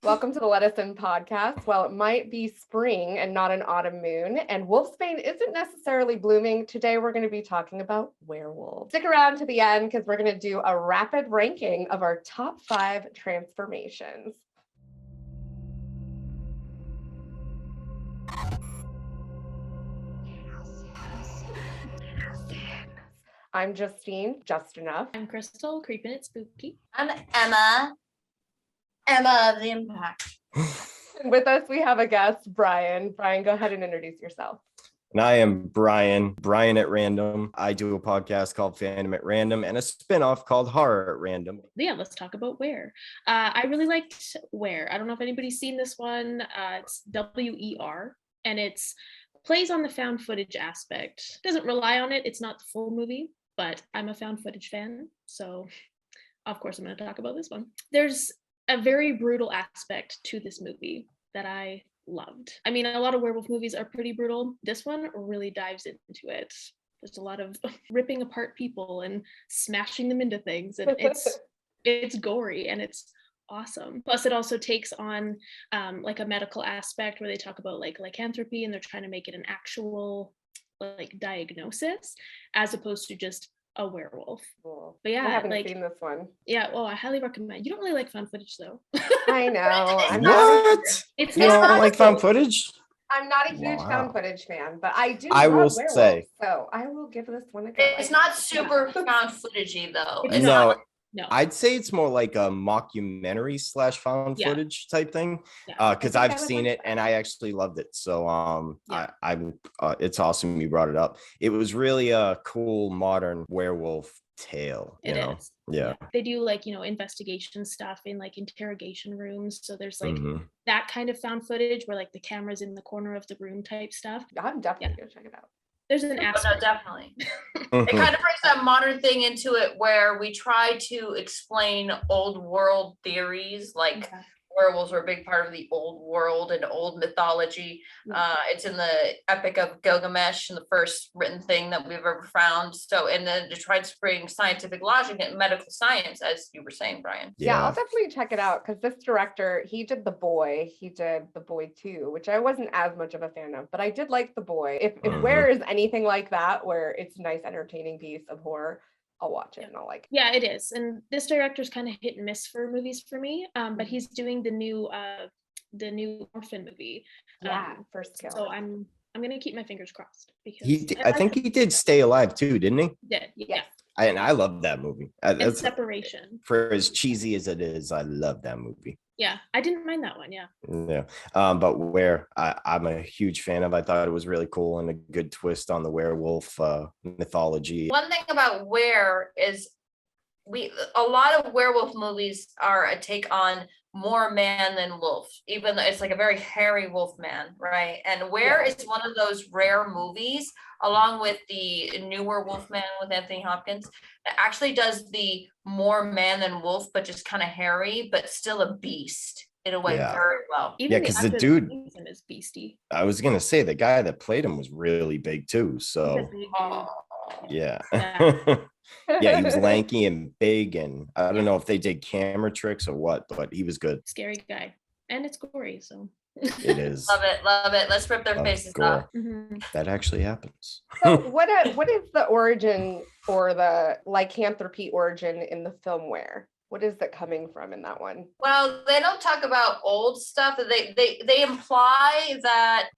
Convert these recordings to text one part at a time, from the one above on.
Welcome to the Let Us In podcast. Well, it might be spring and not an autumn moon, and Wolfsbane isn't necessarily blooming. Today, we're going to be talking about werewolves. Stick around to the end because we're going to do a rapid ranking of our top 5 transformations. I'm Justine, JustineUFF. I'm Crystal, Creepin, it's spooky. I'm Emma of the Impact. And with us, we have a guest, Brian. Brian, go ahead and introduce yourself. And I am BrianatRandom. I do a podcast called Fandom at Random and a spinoff called Horror at Random. Yeah, let's talk about Where. I really liked Where. I don't know if anybody's seen this one. It's WER, and it's plays on the found footage aspect. Doesn't rely on it. It's not the full movie, but I'm a found footage fan, so of course I'm going to talk about this one. There's a very brutal aspect to this movie that I loved. I mean, a lot of werewolf movies are pretty brutal. This one really dives into it. There's a lot of ripping apart people and smashing them into things, and it's gory and it's awesome. Plus it also takes on like a medical aspect where they talk about like lycanthropy, and they're trying to make it an actual like diagnosis as opposed to just a werewolf. Cool. But yeah, I haven't seen this one. Yeah, well, I highly recommend. You don't really like found footage though. I know. What? It's You don't like found footage? I'm not a huge Wow. found footage fan, but I do. I love will werewolves, say. so I will give this one a go. It's not super found footagey though. It's It's No, not. No. I'd say it's more like a mockumentary / found Yeah. footage type thing. Yeah. Because I think I I've would seen like it that. and I actually loved it. So Yeah. it's awesome you brought it up. It was really a cool modern werewolf tale. It You know? is. Yeah. They do like, investigation stuff in like interrogation rooms. So there's like Mhm. that kind of found footage where like the camera's in the corner of the room type stuff. I'm definitely gonna check it out. There's an Oh, no, aspect. definitely. It Mhm. kind of brings that modern thing into it where we try to explain old world theories, like Yeah. werewolves are a big part of the old world and old mythology. Yeah. It's in the Epic of Gilgamesh, and the first written thing that we've ever found. So, and then to try to bring scientific logic and medical science, as you were saying, Brian. Yeah, I'll Yeah. definitely check it out because this director, he did The Boy. He did The Boy 2, which I wasn't as much of a fan of, but I did like The Boy. If Mhm. Where is anything like that, where it's a nice, entertaining piece of horror, I'll watch it and I'll like it. Yeah, it is. And this director's kind of hit and miss for movies for me. But he's doing the new Orphan movie. Yeah, First Kill. So I'm gonna keep my fingers crossed because I think he did Stay Alive too, didn't he? did. Yeah. Yes. And I love that movie. And That's, Separation. for as cheesy as it is, I love that movie. Yeah, I didn't mind that one. Yeah. Yeah. But Where I'm a huge fan of. I thought it was really cool and a good twist on the werewolf mythology. One thing about Where is a lot of werewolf movies are a take on more man than wolf, even though it's like a very hairy wolf man, right? And Where is one of those rare movies, along with the newer Wolfman with Anthony Hopkins, that actually does the more man than wolf, but just kind of hairy, but still a beast in a way Yeah. very well. Even 'cause the actor that dude- plays him is beastie. I was gonna say the guy that played him was really big too. He's a So big dude. Oh. yeah. Yeah. Yeah, he was lanky and big, and I don't know if they did camera tricks or what, but he was good. Scary guy, and it's gory. So. It is. Love it, love it. Let's rip their Love faces gore. off. Mhm. That actually happens. So what is the origin or the lycanthropy origin in the film Where? What is that coming from in that one? Well, they don't talk about old stuff. They imply that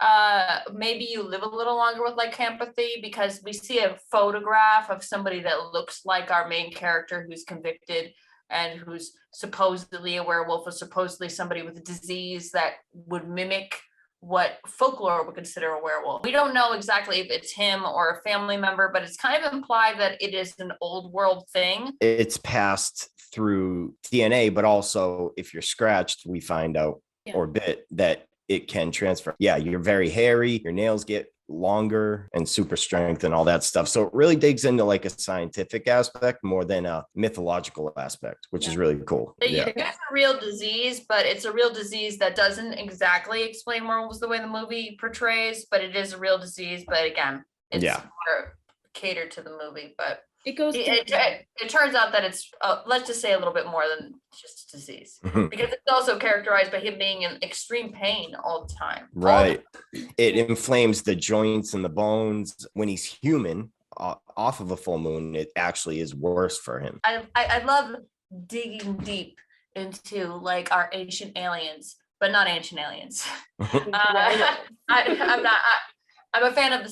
maybe you live a little longer with lycanthropy, because we see a photograph of somebody that looks like our main character who's convicted and who's supposedly a werewolf, or supposedly somebody with a disease that would mimic what folklore would consider a werewolf. We don't know exactly if it's him or a family member, but it's kind of implied that it is an old world thing. It's passed through DNA, but also if you're scratched, we find out Yeah. or bit that it can transfer. Yeah, you're very hairy, your nails get longer and super strength and all that stuff. So it really digs into like a scientific aspect more than a mythological aspect, which is really cool. Yeah. It's a real disease, but it's a real disease that doesn't exactly explain werewolves the way the movie portrays, but it is a real disease. But again, it's Yeah. more catered to the movie. But It goes it turns out that it's let's just say a little bit more than just a disease, because it's also characterized by him being in extreme pain all the time. Right. It inflames the joints and the bones. When he's human, off of a full moon, it actually is worse for him. I love digging deep into like our ancient aliens, but not ancient aliens. I'm a fan of the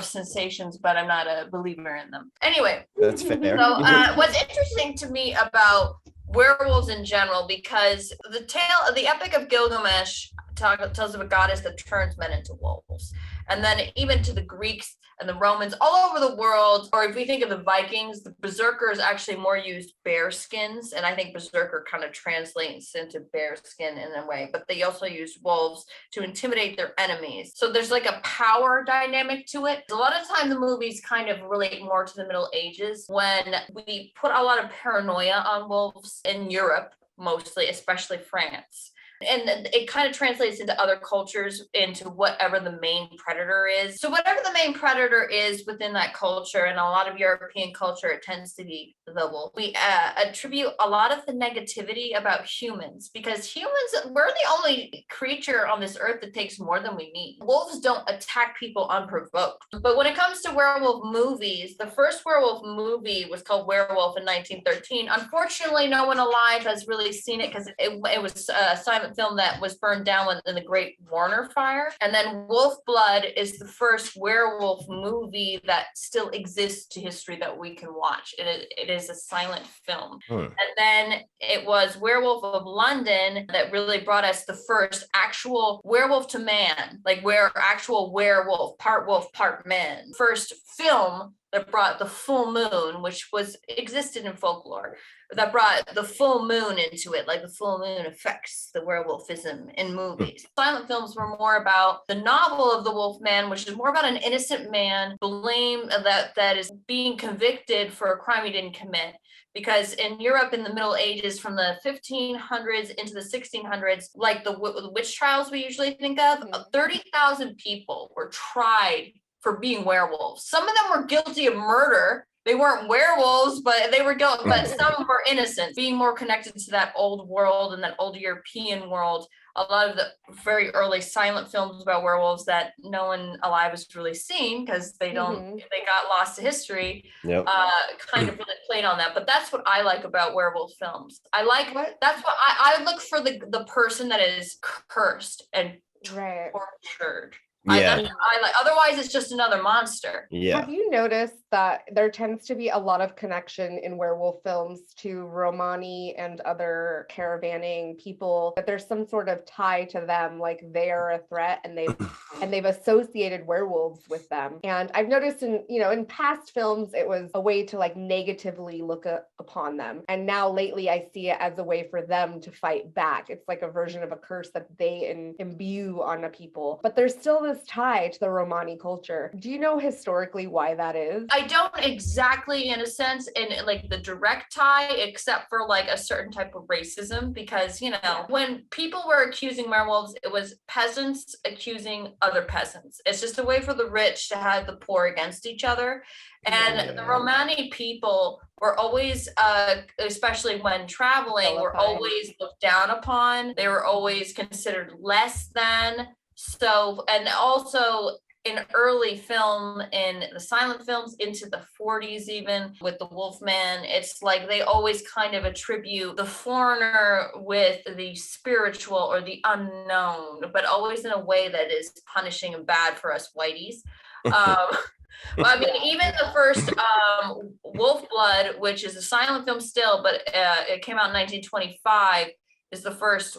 sensations, but I'm not a believer in them. Anyway, That's fair. so what's interesting to me about werewolves in general, because the Epic of Gilgamesh tells of a goddess that turns men into wolves, and then even to the Greeks and the Romans all over the world, or if we think of the Vikings, the berserkers actually more used bear skins, and I think berserker kind of translates into bear skin in a way, but they also used wolves to intimidate their enemies. So there's like a power dynamic to it. A lot of time the movies kind of relate more to the Middle Ages, when we put a lot of paranoia on wolves in Europe, mostly, especially France. And it kind of translates into other cultures, into whatever the main predator is. So whatever the main predator is within that culture, and a lot of European culture, it tends to be the wolf. We attribute a lot of the negativity about humans, because we're the only creature on this earth that takes more than we need. Wolves don't attack people unprovoked. But when it comes to werewolf movies, the first werewolf movie was called Werewolf in 1913. Unfortunately, no one alive has really seen it, because it was a silent film that was burned down in the Great Warner Fire. And then Wolf Blood is the first werewolf movie that still exists to history that we can watch. It is a silent film. And then it was Werewolf of London that really brought us the first actual werewolf to man, like actual werewolf, part man. First film that brought the full moon, which existed in folklore, that brought the full moon into it, like the full moon affects the werewolfism in movies. Silent films were more about the novel of the Wolf Man, which is more about an innocent man blamed that is being convicted for a crime he didn't commit. Because in Europe in the Middle Ages, from the 1500s into the 1600s, like the witch trials we usually think of, 30,000 people were tried for being werewolves. Some of them were guilty of murder. They weren't werewolves, but they were guilty, but some were innocent. Being more connected to that old world and that old European world, a lot of the very early silent films about werewolves that no one alive has really seen, because they got lost to history, kind of really played on that. But that's what I like about werewolf films. That's what I look for, the person that is cursed and tortured. Yeah. I like, otherwise it's just another monster. Yeah. Have you noticed that there tends to be a lot of connection in werewolf films to Romani and other caravanning people, that there's some sort of tie to them, like they are a threat, and they've associated werewolves with them. And I've noticed in past films it was a way to like negatively look upon them, and now lately I see it as a way for them to fight back. It's like a version of a curse that they imbue on a people, but there's still this tie to the Romani culture. Do you know historically why that is? I don't exactly, in a sense, in like the direct tie, except for like a certain type of racism, because when people were accusing werewolves, it was peasants accusing other peasants. It's just a way for the rich to have the poor against each other. And the Romani people were always, especially when traveling, were always looked down upon. They were always considered less than. So, and also in early film, in the silent films into the 40s, even with the Wolfman, it's like they always kind of attribute the foreigner with the spiritual or the unknown, but always in a way that is punishing and bad for us whiteys. I mean, even the first Wolf Blood, which is a silent film still, but it came out in 1925, is the first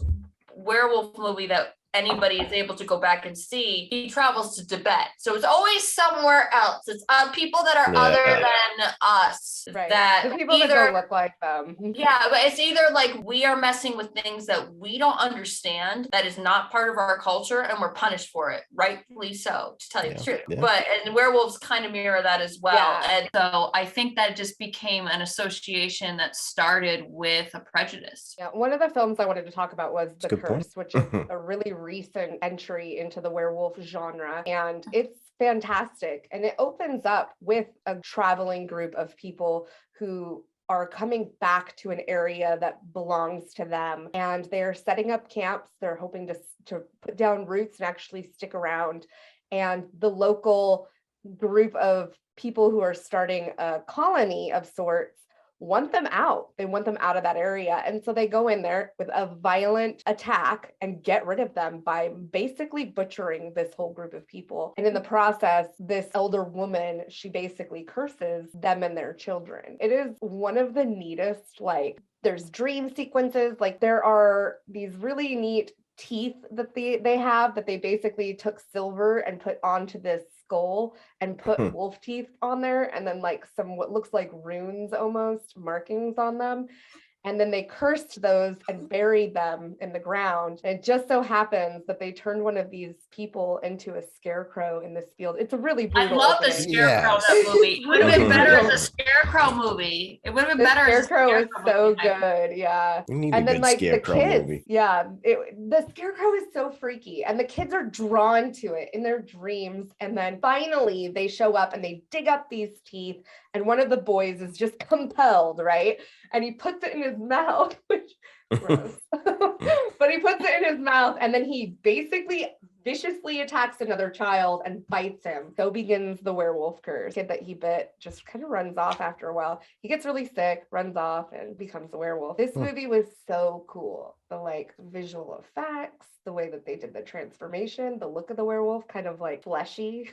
werewolf movie that anybody is able to go back and see. He travels to Tibet, so it's always somewhere else. It's people that are other than us, that the people that don't look like them. Yeah, but it's either like we are messing with things that we don't understand, that is not part of our culture, and we're punished for it, rightfully so, to tell you the truth. But and werewolves kind of mirror that as well. And so I think that just became an association that started with a prejudice. One of the films I wanted to talk about was The Curse, which is a really recent entry into the werewolf genre, and it's fantastic. And it opens up with a traveling group of people who are coming back to an area that belongs to them, and they're setting up camps. They're hoping to put down roots and actually stick around. And the local group of people who are starting a colony of sorts want them out. They want them out of that area. And so they go in there with a violent attack and get rid of them by basically butchering this whole group of people. And in the process, this elder woman, she basically curses them and their children. It is one of the neatest, like, there's dream sequences, like there are these really neat teeth that they have that they basically took silver and put onto this skull and put wolf teeth on there, and then like some what looks like runes, almost markings on them. And then they cursed those and buried them in the ground. And it just so happens that they turned one of these people into a scarecrow in this field. It's a really I brutal love the opening. scarecrow in that movie. It would have been better as a scarecrow movie. It would have been The better as a scarecrow is so movie. good, yeah. We need a And then good like the scarecrow kids, movie. yeah, the scarecrow is so freaky, and the kids are drawn to it in their dreams. And then finally they show up and they dig up these teeth, and one of the boys is just compelled, right? And he puts it in his mouth, which gross. But he puts it in his mouth, and then he basically viciously attacks another child and bites him. So begins the werewolf curse. The kid that he bit just kind of runs off after a while. He gets really sick, runs off, and becomes a werewolf. This movie was so cool. The like visual effects, the way that they did the transformation, the look of the werewolf, kind of like fleshy,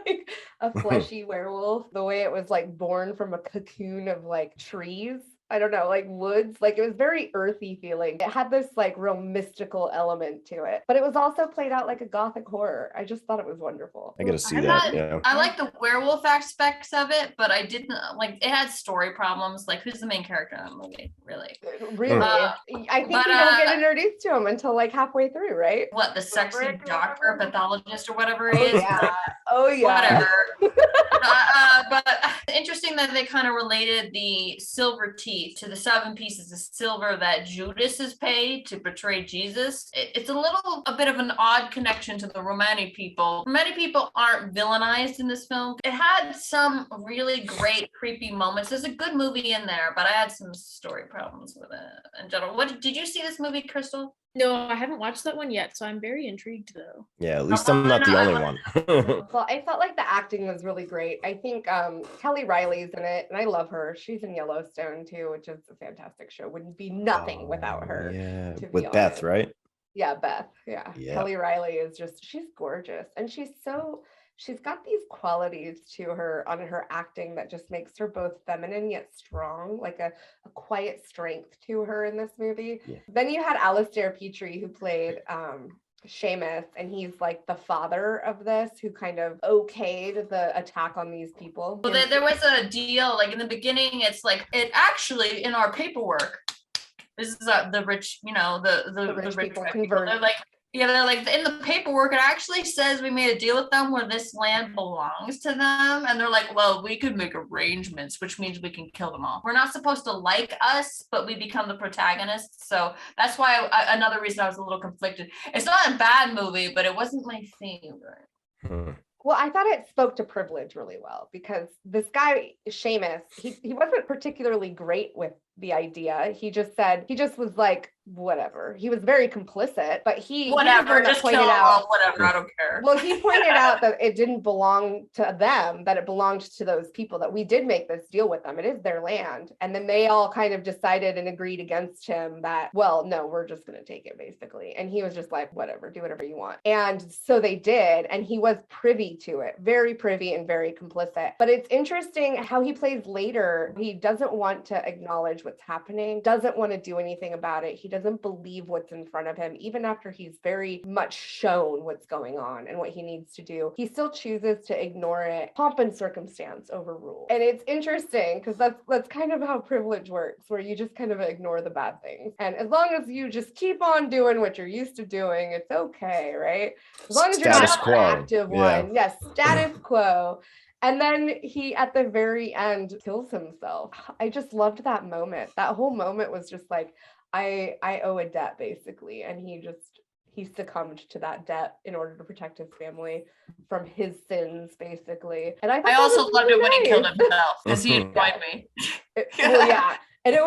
like a fleshy werewolf. The way it was like born from a cocoon of like trees. I don't know, like woods, like it was very earthy feeling. It had this like real mystical element to it, but it was also played out like a gothic horror. I just thought it was wonderful. I gotta see I'm that. not- Yeah. I like the werewolf aspects of it, but I didn't like it had story problems. Like, who's the main character in that movie? Really? Really, I think but, you don't get introduced to him until like halfway through, right? What, the sexy Rick or doctor, whatever? pathologist, or whatever Oh it is? yeah, oh yeah. Whatever. But interesting that they kind of related the silver teeth to the 7 pieces of silver that Judas is paid to betray Jesus. It's a bit of an odd connection to the Romani people. Romani people aren't villainized in this film. It had some really great creepy moments. There's a good movie in there, but I had some story problems with it in general. What did you see this movie, Crystal? No, I haven't watched that one yet, so I'm very intrigued though. Yeah, at least I'm not the only one. Well, I felt like the acting was really great. I think Kelly Riley's in it, and I love her. She's in Yellowstone too, which is a fantastic show. Wouldn't be nothing without her. Yeah, to be with Beth, honest. right? Yeah, Beth. Yeah. Yeah. Kelly Riley is just, she's gorgeous. And she's got these qualities to her on her acting that just makes her both feminine yet strong, like a quiet strength to her in this movie. Yeah. Then you had Alistair Petrie, who played Seamus, and he's like the father of this, who kind of okayed the attack on these people. Well, there was a deal, like in the beginning, it's like, it actually, in our paperwork, this is the rich, the rich people people. convert. They're like, in the paperwork, it actually says we made a deal with them where this land belongs to them. And they're like, well, we could make arrangements, which means we can kill them all. We're not supposed to like us, but we become the protagonists. So that's why another reason I was a little conflicted. It's not a bad movie, but it wasn't my favorite. Well, I thought it spoke to privilege really well, because this guy, Seamus, he wasn't particularly great with the idea. He just was like, whatever. He was very complicit, but whatever, just kill them all, whatever, I don't care. Well, he pointed out that it didn't belong to them, that it belonged to those people, that we did make this deal with them. It is their land. And then they all kind of decided and agreed against him that, well, no, we're just going to take it, basically. And he was just like, whatever, do whatever you want. And so they did. And he was privy to it, very privy and very complicit. But it's interesting how he plays later. He doesn't want to acknowledge what's happening, doesn't want to do anything about it. He doesn't believe what's in front of him, even after he's very much shown what's going on and what he needs to do. He still chooses to ignore it. Pomp and circumstance overrule. And it's interesting because that's kind of how privilege works, where you just kind of ignore the bad things. And as long as you just keep on doing what you're used to doing, it's okay, right? As long as you're Status not quo. the active Yeah. one. Yes, status quo. And then he, at the very end, kills himself. I just loved that moment. That whole moment was just like, I owe a debt, basically. And he he succumbed to that debt in order to protect his family from his sins, basically. And I also loved it when he killed nice. himself because he annoyed me. Well, yeah. And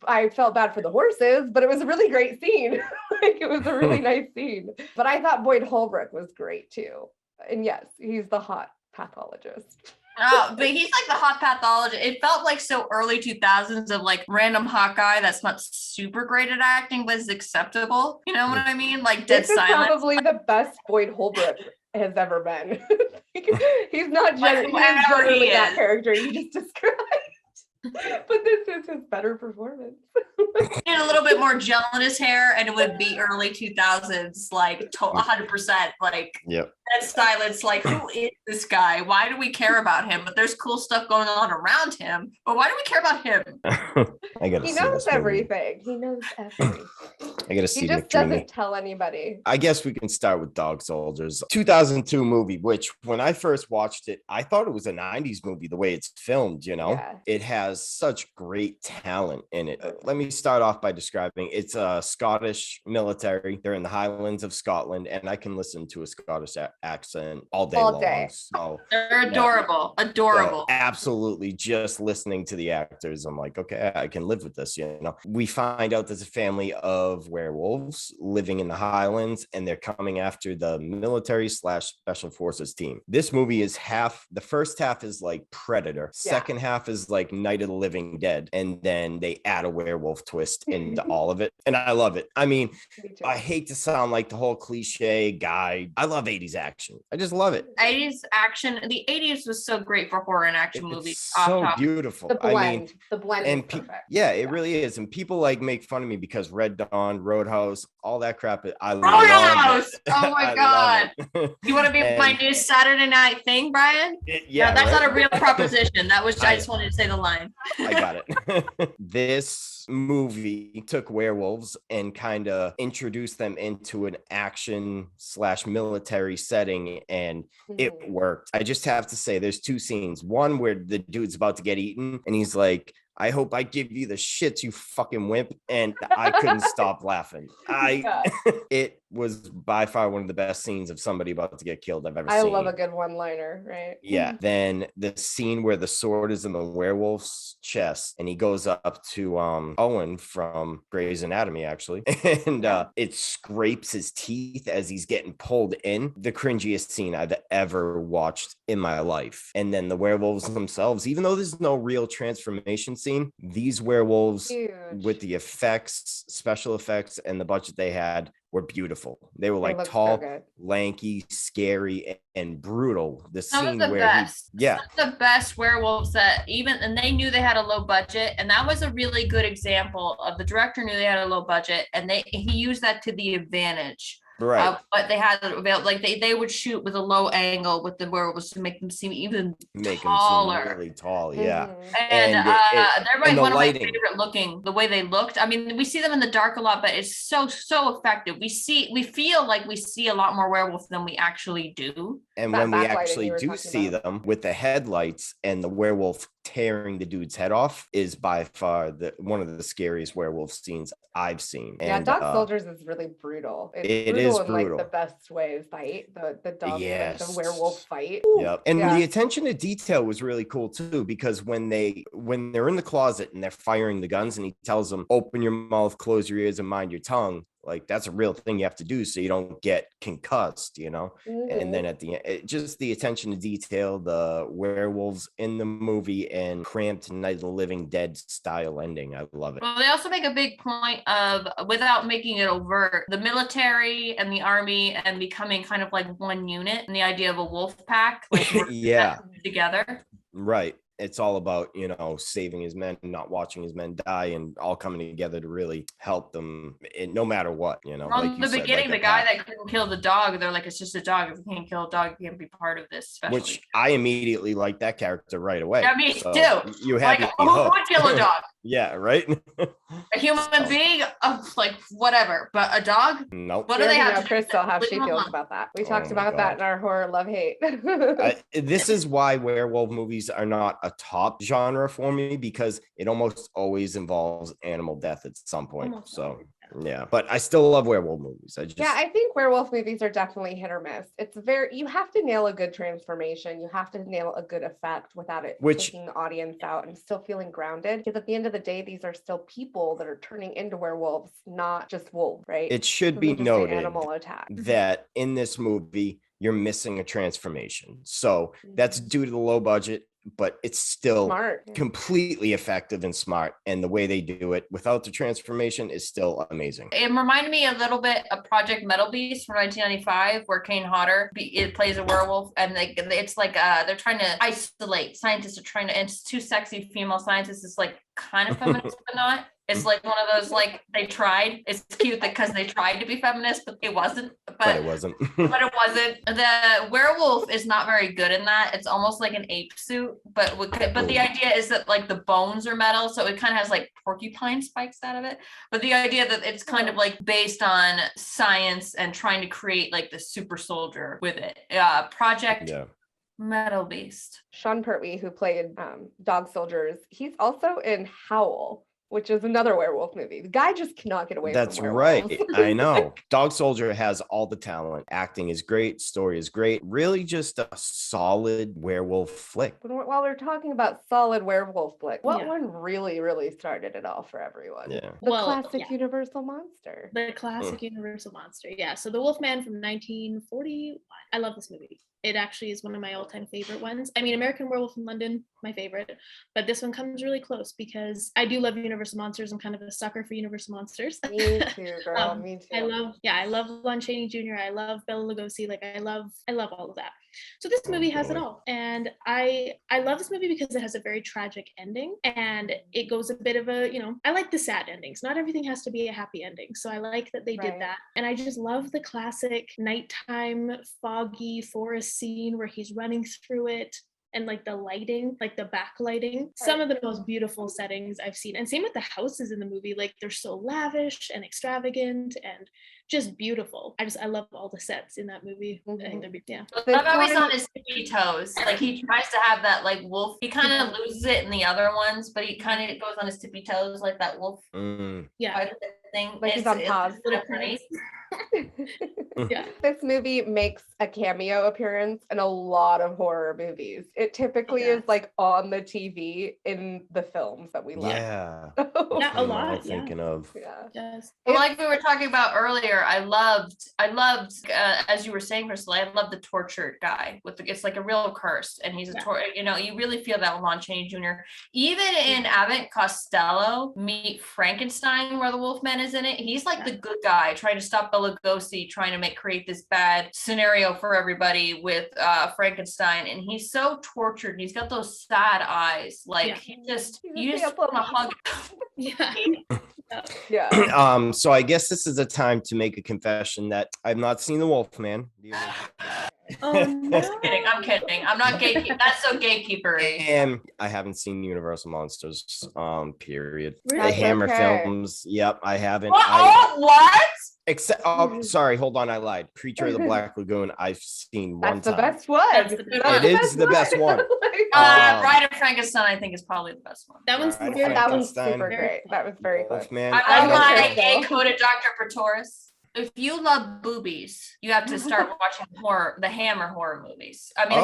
I felt bad for the horses, but it was a really great scene. Like, it was a really nice scene. But I thought Boyd Holbrook was great too. And yes, he's the hot pathologist. Oh, but he's like the hot pathologist. It felt like so early 2000s of like random hot guy that's not super great at acting, but is acceptable. You know what I mean? Like dead This is silence. probably the best Boyd Holbrook has ever been. He's not Like, whoever generally he that is. character you just described. But this is his better performance. And a little bit more gel in his hair, and it would be early 2000s, like 100%, like Yep. dead silence. Like, who is this guy? Why do we care about him? But there's cool stuff going on around him. But why do we care about him? I gotta He see knows this movie. everything. He knows everything. I gotta He see just Nick Dreamy. doesn't tell anybody. I guess we can start with Dog Soldiers, 2002 movie, which when I first watched it, I thought it was a 90s movie, the way it's filmed, you know? Yeah. It has such great talent in it. Let me start off by describing it's a Scottish military. They're in the Highlands of Scotland, and I can listen to a Scottish accent all day long. So They're adorable. Adorable. so absolutely, just listening to the actors, I'm like, okay, I can live with this, you know. We find out there's a family of werewolves living in the Highlands, and they're coming after the military / special forces team. This movie is the first half is like Predator, second half is like Night of the Living Dead, and then they add a werewolf twist into all of it, and I love it. I mean, I hate to sound like the whole cliche guy. I love 80s action. I just love it. 80s action. The 80s was so great for horror and action movies. It's so beautiful. The blend. I mean, the blend and is perfect. yeah, it really is. And people like make fun of me because Red Dawn, Roadhouse, all that crap. I love Roadhouse! it. Oh my I God. love it. You want to be my new Saturday night thing, Brian? Yeah, No, that's right? not a real proposition. That was, I just wanted to say the line. I got it. This movie took werewolves and kind of introduced them into an action / military setting, and it worked. I just have to say, there's two scenes. One where the dude's about to get eaten, and he's like, I hope I give you the shits, you fucking wimp. And I couldn't stop laughing. It was by far one of the best scenes of somebody about to get killed I've ever seen. I love a good one-liner, right? Yeah. Then the scene where the sword is in the werewolf's chest, and he goes up to Owen from Grey's Anatomy, actually, and it scrapes his teeth as he's getting pulled in. The cringiest scene I've ever watched in my life. And then the werewolves themselves, even though there's no real transformation scene, these werewolves with the effects, special effects, and the budget they had were beautiful. They were like tall, lanky, scary, and brutal. The scene where best. Some of the best werewolves that and they knew they had a low budget, and that was a really good example of the director knew they had a low budget, and he used that to the advantage. Right. But they had available, like they would shoot with a low angle with the werewolves to make them seem even taller. Them seem really tall, yeah. And they're one of my favorite looking. The way they looked. I mean, we see them in the dark a lot, but it's so effective. We feel like we see a lot more werewolves than we actually do. And when we actually do see them with the headlights and the werewolf tearing the dude's head off is by far one of the scariest werewolf scenes I've seen. Yeah, and, Dog Soldiers is really brutal. It is brutal in like the best way. Fight the dog, the werewolf fight. Yep. And the attention to detail was really cool too, because when they're in the closet and they're firing the guns, and he tells them, open your mouth, close your ears, and mind your tongue. Like, that's a real thing you have to do so you don't get concussed, you know? And then at the end, just the attention to detail, the werewolves in the movie, and cramped Night of the Living Dead style ending. I love it. Well, they also make a big point of, without making it overt, the military and the army and becoming kind of like one unit, and the idea of a wolf pack. Like, together. Right. It's all about, you know, saving his men, not watching his men die, and all coming together to really help them no matter what, you know. From the beginning, the guy that couldn't kill the dog, they're like, it's just a dog. If you can't kill a dog, you can't be part of this. Which I immediately liked that character right away. Yeah, me too. You have who would kill a dog? Yeah, right. A human being, like whatever, but a dog. Nope. What do they have? Crystal, how she feels about that. We talked about that in our horror love hate. This is why werewolf movies are not a top genre for me, because it almost always involves animal death at some point. Yeah, but I still love werewolf movies. Yeah, I think werewolf movies are definitely hit or miss. You have to nail a good transformation. You have to nail a good effect without it taking the audience out and still feeling grounded. Because at the end of the day, these are still people that are turning into werewolves, not just wolves, right? It should be Just an noted animal attack. that in this movie, you're missing a transformation. So that's due to the low budget, but it's still Smart. completely effective and smart. And the way they do it without the transformation is still amazing. It reminded me a little bit of Project Metal Beast from 1995, where Kane Hodder it plays a werewolf, and it's like they're trying to isolate. Scientists are trying to, and it's two sexy female scientists. It's like kind of feminist, but not. It's like one of those, like, they tried. It's cute because they tried to be feminist, but it wasn't. But it wasn't. But it wasn't. The werewolf is not very good in that. It's almost like an ape suit, but the idea is that like the bones are metal, so it kind of has like porcupine spikes out of it. But the idea that it's kind of like based on science and trying to create like the super soldier with it. Project Metal Beast. Sean Pertwee, who played Dog Soldiers, he's also in Howl, which is another werewolf movie. The guy just cannot get away That's from werewolves. right. I know. Dog Soldier has all the talent. Acting is great. Story is great. Really just a solid werewolf flick. While we're talking about solid werewolf flick, what one really, really started it all for everyone? Yeah. The classic Universal monster. The classic Universal monster. Yeah. So The Wolfman from 1941. I love this movie. It actually is one of my all-time favorite ones. I mean, American Werewolf in London, my favorite, but this one comes really close because I do love Universal monsters. I'm kind of a sucker for Universal monsters. Me too, girl. Me too. I love Lon Chaney Jr. I love Bela Lugosi. Like I love all of that. So this movie has it all. And I love this movie because it has a very tragic ending, and it goes a bit of a, I like the sad endings. Not everything has to be a happy ending. So I like that they did that. And I just love the classic nighttime, foggy forest scene where he's running through it, and like the lighting, like the backlighting, some of the most beautiful settings I've seen. And same with the houses in the movie, like they're so lavish and extravagant and just beautiful. I love all the sets in that movie. I think they're I'm always on his tippy toes. Like he tries to have that like wolf. He kind of loses it in the other ones, but he kind of goes on his tippy toes like that wolf. Yeah. Thing. Like he's on pause. Yeah. This movie makes a cameo appearance in a lot of horror movies. It typically is like on the TV in the films that we love. Yeah. A lot. Thinking of. Yeah. Yes. Like we were talking about earlier, I loved, as you were saying, Crystal, I love the tortured guy it's like a real curse, and he's you really feel that with Lon Chaney Jr. Even in Abbott Costello Meet Frankenstein, where the Wolfman is in it, he's like the good guy trying to stop Bela Lugosi, trying to create this bad scenario for everybody with Frankenstein, and he's so tortured, and he's got those sad eyes, like you just want to hug him. Yeah. So I guess this is a time to make a confession that I've not seen The Wolfman. Oh, no. I'm kidding. I'm not gatekeeper. That's so gatekeeper. And I haven't seen Universal Monsters, period. Really? The Hammer films. Yep, I haven't. What? Except, sorry, hold on, I lied. Creature of the Black Lagoon, I've seen one time. That's the best one. It is the best one. Bride of Frankenstein, I think, is probably the best one. That one's that one's super great. That was very close. Wolfman. I'm my gay-coded Dr. Pretorius. If you love boobies, you have to start watching the Hammer horror movies. I mean,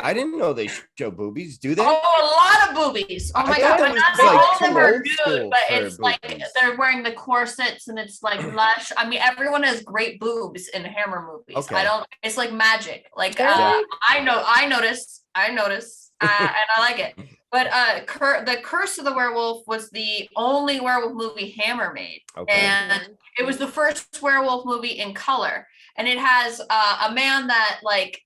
I didn't know they show boobies. Do they? Oh, a lot of boobies. Oh my god, but not all of them are nude, but it's like they're wearing the corsets and it's like lush. I mean, everyone has great boobs in Hammer movies. Okay. It's like magic. Like I notice, and I like it. But the Curse of the Werewolf was the only werewolf movie Hammer made. Okay. And it was the first werewolf movie in color. And it has a man that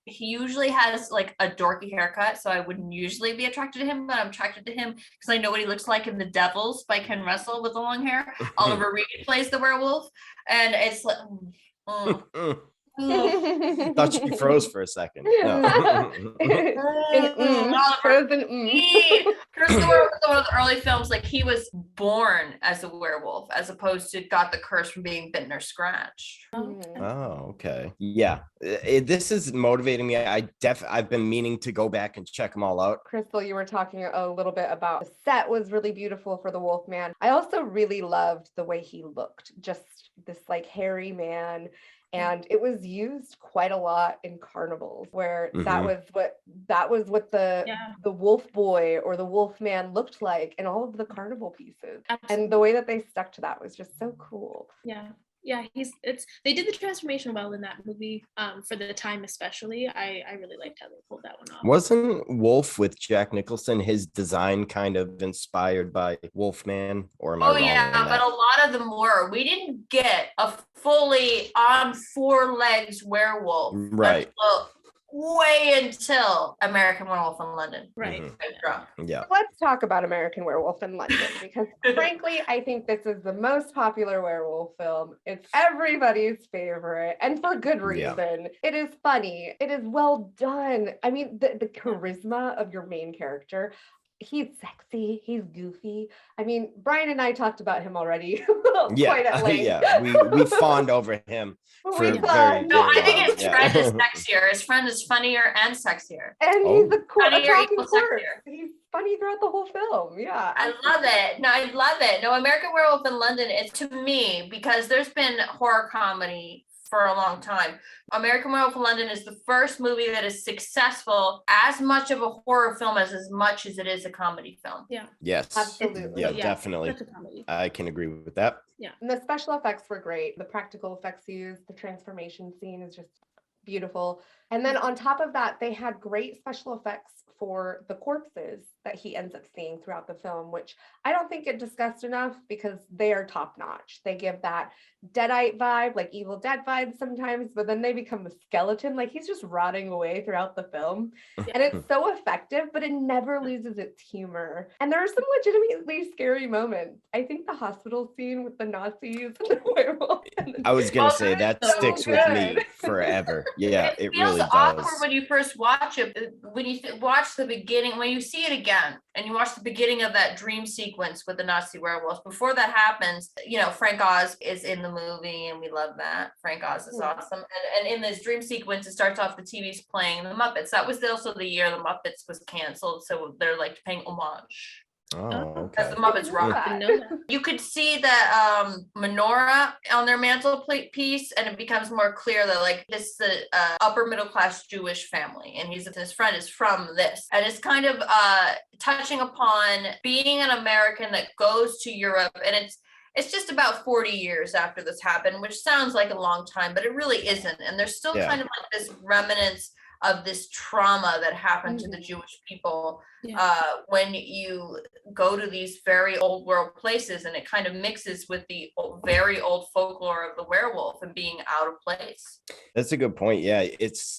he usually has a dorky haircut. So I wouldn't usually be attracted to him, but I'm attracted to him because I know what he looks like in The Devils by Ken Russell with the long hair. Oliver Reed plays the werewolf. And it's like... Thought she froze for a second. No. Frozen. Chris was one of the early films, like he was born as a werewolf as opposed to got the curse from being bitten or scratched. Oh, okay. Yeah. This is motivating me. I've been meaning to go back and check them all out. Crystal, you were talking a little bit about the set was really beautiful for the Wolfman. I also really loved the way he looked, just this like hairy man. And it was used quite a lot in carnivals where that was what the wolf boy or the wolf man looked like in all of the carnival pieces. Absolutely. And the way that they stuck to that was just so cool. Yeah, they did the transformation well in that movie, for the time especially. I really liked how they pulled that one off. Wasn't Wolf with Jack Nicholson, his design kind of inspired by Wolfman? Or am I wrong? But a lot of them were. We didn't get a fully on four legs werewolf right way until American Werewolf in London. Right. Yeah. Let's talk about American Werewolf in London because frankly, I think this is the most popular werewolf film. It's everybody's favorite and for good reason. Yeah. It is funny. It is well done. I mean, the charisma of your main character. He's sexy. He's goofy. I mean, Brian and I talked about him already. Quite at length. Yeah, we fawned over him. I think his friend is sexier. His friend is funnier and sexier. And he's a cool talking horse. He's funny throughout the whole film. Yeah. I love it. No, I love it. No, American Werewolf in London is, to me, because there's been horror comedy for a long time. American Werewolf in London is the first movie that is successful as much of a horror film as much as it is a comedy film. Yeah. Yes. Absolutely. Yeah, definitely. I can agree with that. Yeah. And the special effects were great. The practical effects used, the transformation scene is just beautiful. And then on top of that, they had great special effects for the corpses that he ends up seeing throughout the film, which I don't think get discussed enough because they are top notch. They give that Deadite vibe, like Evil Dead vibes sometimes, but then they become a skeleton. Like he's just rotting away throughout the film. And it's so effective, but it never loses its humor. And there are some legitimately scary moments. I think the hospital scene with the Nazis and the werewolf. I was going to say that sticks with me forever. Yeah, it really does. Awkward when you first watch it. When you watch the beginning, when you see it again, and you watch the beginning of that dream sequence with the Nazi werewolves, before that happens, Frank Oz is in the movie and we love that. Frank Oz is awesome. And in this dream sequence, it starts off the TV's playing the Muppets. That was also the year the Muppets was canceled. So they're like paying homage. Oh, okay. As the Muppets rock. You could see that menorah on their mantelpiece, and it becomes more clear that like this is the upper middle class Jewish family, and his friend is from this, and it's kind of touching upon being an American that goes to Europe, and it's just about 40 years after this happened, which sounds like a long time, but it really isn't, and there's still kind of like this remnants of this trauma that happened to the Jewish people when you go to these very old world places, and it kind of mixes with the very old folklore of the werewolf and being out of place. That's a good point. Yeah,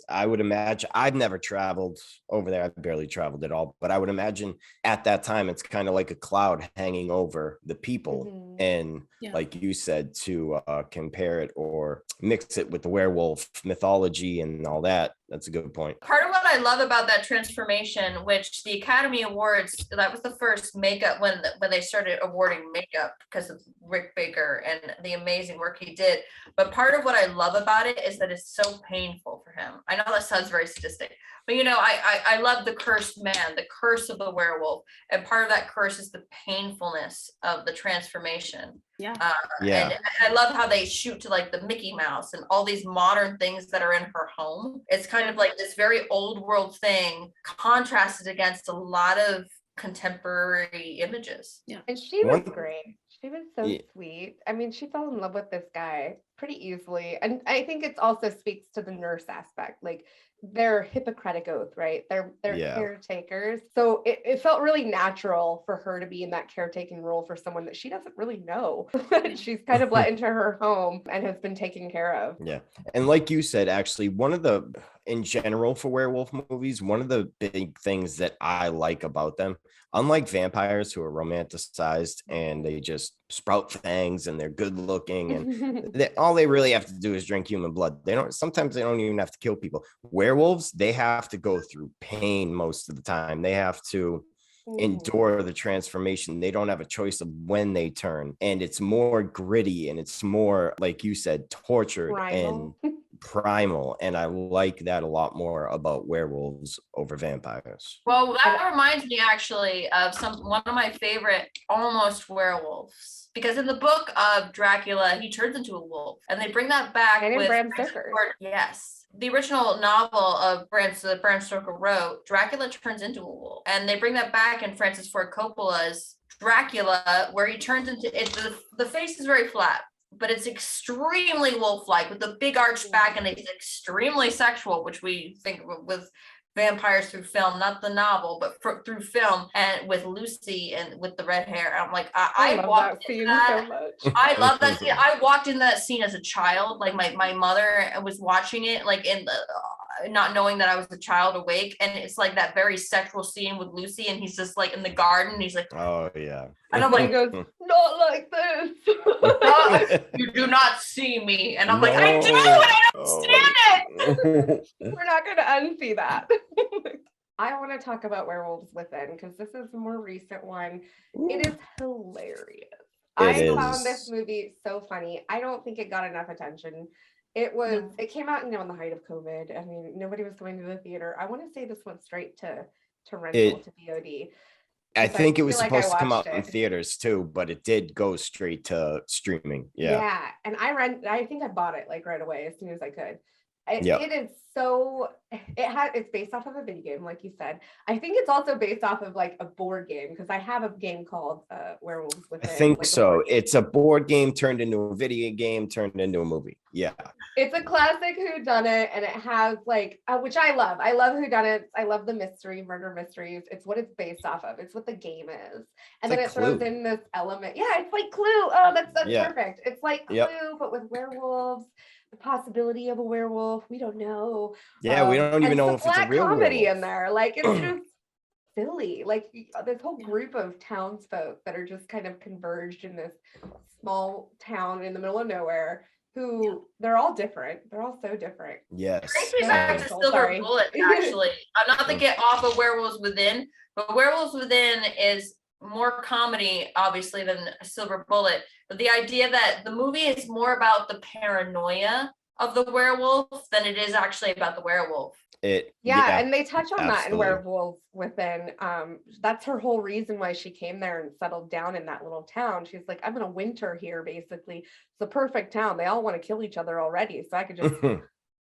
I would imagine, I've never traveled over there. I've barely traveled at all, but I would imagine at that time, it's kind of like a cloud hanging over the people. And like you said, to compare it or mix it with the werewolf mythology and all that. That's a good point. Part of what I love about that transformation, which the Academy Awards, that was the first makeup when they started awarding makeup because of Rick Baker and the amazing work he did. But part of what I love about it is that it's so painful for him. I know that sounds very sadistic, but I love the cursed man, the curse of the werewolf. And part of that curse is the painfulness of the transformation. And I love how they shoot to like the Mickey Mouse and all these modern things that are in her home. It's kind of like this very old world thing contrasted against a lot of contemporary images. And she was great. She was so sweet. I mean, she fell in love with this guy pretty easily. And I think it also speaks to the nurse aspect. Like they're Hippocratic oath, right? They're caretakers. So it felt really natural for her to be in that caretaking role for someone that she doesn't really know. She's kind of let into her home and has been taken care of. Yeah. And like you said, actually, in general for werewolf movies, one of the big things that I like about them, unlike vampires who are romanticized and they just sprout fangs and they're good looking and all they really have to do is drink human blood. Sometimes they don't even have to kill people. Werewolves, they have to go through pain most of the time. They have to endure the transformation. They don't have a choice of when they turn, and it's more gritty and it's more, like you said, tortured and primal, and I like that a lot more about werewolves over vampires. Well, that reminds me actually of one of my favorite almost werewolves, because in the book of Dracula he turns into a wolf, and they bring that back with Bram Stoker. Yes. The original novel of Bram Stoker wrote, Dracula turns into a wolf, and they bring that back in Francis Ford Coppola's Dracula, where he turns into it. The face is very flat, but it's extremely wolf-like with a big arched back, and it's extremely sexual, which we think with vampires through film, not the novel, but through film, and with Lucy and with the red hair. I'm like, I love that scene so much. I love that scene. I walked in that scene as a child. Like my mother was watching it, like in the not knowing that I was a child awake, and it's like that very sexual scene with Lucy, and he's just like in the garden, and he's like, oh yeah, and I'm like, goes, not like this. You do not see me, and I'm like, I do, and I don't stand it. We're not going to unsee that. I want to talk about Werewolves Within because this is a more recent one. It is hilarious. I found this movie so funny. I don't think it got enough attention. It came out, in the height of COVID. I mean, nobody was going to the theater. I want to say this went straight to rental, to VOD. I think it was supposed to come out in theaters too, but it did go straight to streaming. Yeah. And I think I bought it like right away as soon as I could. It is so, it's based off of a video game, like you said. I think it's also based off of like a board game, because I have a game called Werewolves Within. I think so. It's a board game turned into a video game turned into a movie. Yeah. It's a classic whodunit, and it has like, which I love. I love whodunits. I love the murder mysteries. It's what it's based off of. It's what the game is. And then it throws in this element. Yeah, it's like Clue. Oh, that's perfect. It's like Clue, but with werewolves. The possibility of a werewolf, we don't know. Yeah, we don't even know if it's a real comedy werewolf in there. Like, it's just silly. Like, this whole group of townsfolk that are just kind of converged in this small town in the middle of nowhere, who they're all different. They're all so different. Yes. Brings me back to Silver Bullet, actually. Not to get off of Werewolves Within, but Werewolves Within is more comedy, obviously, than Silver Bullet. But the idea that the movie is more about the paranoia of the werewolf than it is actually about the werewolf. And they touch on that in Werewolves Within. That's her whole reason why she came there and settled down in that little town. She's like, I'm gonna winter here, basically. It's a perfect town. They all want to kill each other already, so I could just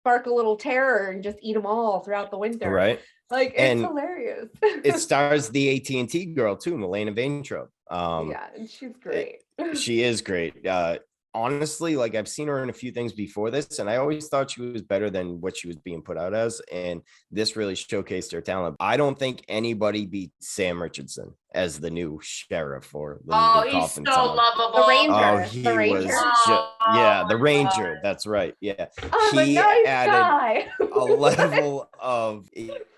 spark a little terror and just eat them all throughout the winter. Right. Like, it's hilarious. It stars the AT&T girl too, Milena Vaintrub. And she's great. She is great. Honestly, like, I've seen her in a few things before this, and I always thought she was better than what she was being put out as. And this really showcased her talent. I don't think anybody beat Sam Richardson as the new sheriff or the he's so lovable. The Ranger. Oh, he the Ranger. was the Ranger. That's right. Yeah. He nice added guy. a level of,